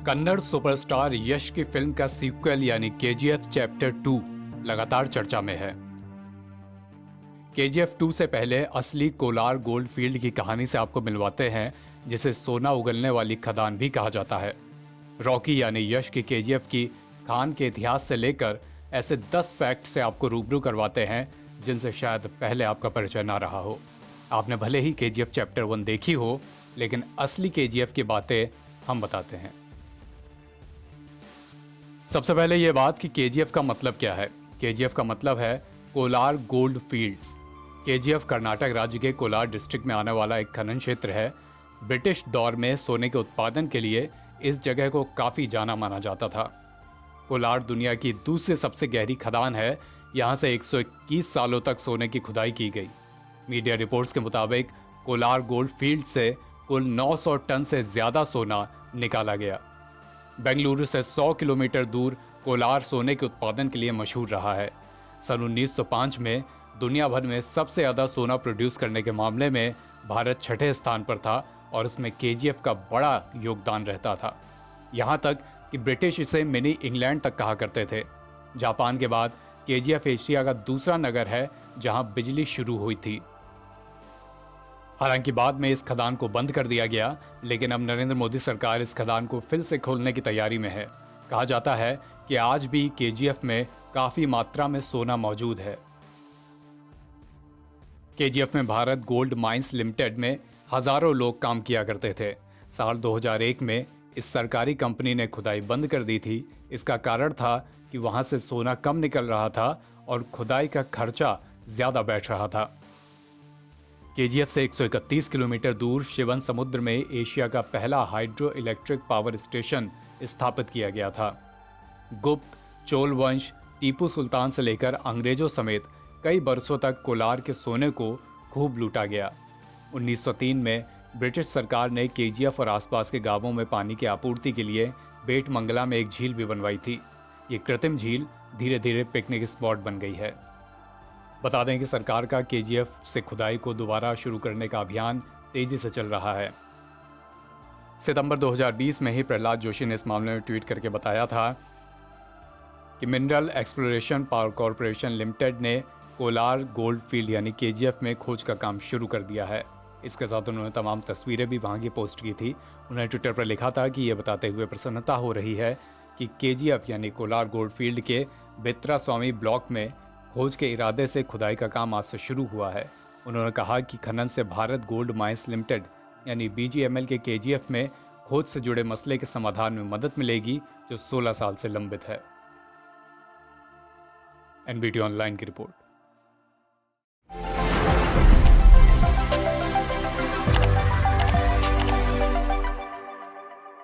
Kannada superstar यश की film का sequel यानी केजीएफ चैप्टर 2 लगातार चर्चा में है। केजीएफ 2 से पहले असली कोलार गोल्ड फील्ड की कहानी से आपको मिलवाते हैं, जिसे सोना उगलने वाली खदान भी कहा जाता है। रॉकी यानी यश की केजीएफ की खान के इतिहास से लेकर ऐसे 10 फैक्ट से आपको रूबरू करवाते हैं जिनसे शायद पहले आपका परिचय ना रहा हो। आपने भले ही केजीएफ चैप्टर 1 देखी हो, लेकिन असली केजीएफ की बातें हम बताते हैं। सबसे पहले यह बात कि केजीएफ का मतलब क्या है। केजीएफ का मतलब है Kolar gold fields. KGF Karnataka राज्य के कोलार डिस्ट्रिक्ट में आने वाला एक खनन क्षेत्र है। ब्रिटिश दौर में सोने के उत्पादन के लिए इस जगह को काफी जाना माना जाता था। कोलार दुनिया की दूसरी सबसे गहरी खदान है। यहां से 121 सालों तक सोने की खुदाई की गई। मीडिया रिपोर्ट्स के मुताबिक कोलार गोल्ड फील्ड से कुल 900 टन से ज्यादा सोना निकाला गया। बेंगलुरु से 100 किलोमीटर दूर कोलार सोने के उत्पादन के लिए मशहूर रहा है। सन 1905 में दुनिया भर में सबसे ज्यादा सोना प्रोड्यूस करने के मामले में भारत 6ठे स्थान पर था और इसमें केजीएफ का बड़ा योगदान रहता था। यहां तक कि ब्रिटिश इसे मिनी इंग्लैंड तक कहा करते थे। जापान के बाद केजीएफ एशिया का दूसरा नगर है जहां बिजली शुरू हुई थी। हालांकि बाद में इस खदान को बंद कर दिया गया, लेकिन अब नरेंद्र मोदी सरकार इस खदान को फिर से खोलने की तैयारी में है। कहा जाता है कि आज भी केजीएफ में काफी मात्रा में सोना मौजूद है। केजीएफ में भारत गोल्ड माइंस लिमिटेड में हजारों लोग काम किया करते थे। साल 2001 में इस सरकारी कंपनी ने खुदाई बंद कर दी थी। इसका कारण था कि वहां से सोना कम निकल रहा था और खुदाई का खर्चा ज्यादा बैठ रहा था। केजीएफ से 131 किलोमीटर दूर शिवन समुद्र में एशिया का पहला हाइड्रो इलेक्ट्रिक पावर स्टेशन स्थापित किया गया था। गुप्त, चोल वंश, टीपू सुल्तान से लेकर अंग्रेजों समेत कई बरसों तक कोलार के सोने को खूब लूटा गया। 1903 में ब्रिटिश सरकार ने केजीएफ और आसपास के गांवों में पानी की आपूर्ति के लिए बेट मंगला में एक झील भी बनवाई थी। ये कृत्रिम झील धीरे धीरे पिकनिक स्पॉट बन गई है। बता दें कि सरकार का केजीएफ से खुदाई को दोबारा शुरू करने का अभियान तेजी से चल रहा है। सितंबर 2020 में ही प्रहलाद जोशी ने इस मामले में ट्वीट करके बताया था कि mineral exploration power corporation limited ने कोलार गोल्ड फील्ड यानी केजीएफ में खोज का काम शुरू कर दिया है। इसके साथ उन्होंने तमाम तस्वीरें भी वहां की पोस्ट की थी। उन्होंने ट्विटर पर लिखा था कि यह बताते हुए प्रसन्नता हो रही है कि केजीएफ यानी कोलार गोल्ड फील्ड के बेत्रा स्वामी ब्लॉक में खोज के इरादे से खुदाई का काम आज से शुरू हुआ है। उन्होंने कहा कि खनन से भारत गोल्ड माइंस लिमिटेड यानी बीजीएमएल के केजीएफ में खोज से जुड़े मसले के समाधान में मदद मिलेगी, जो 16 साल से लंबित है। एनबीटी ऑनलाइन की रिपोर्ट।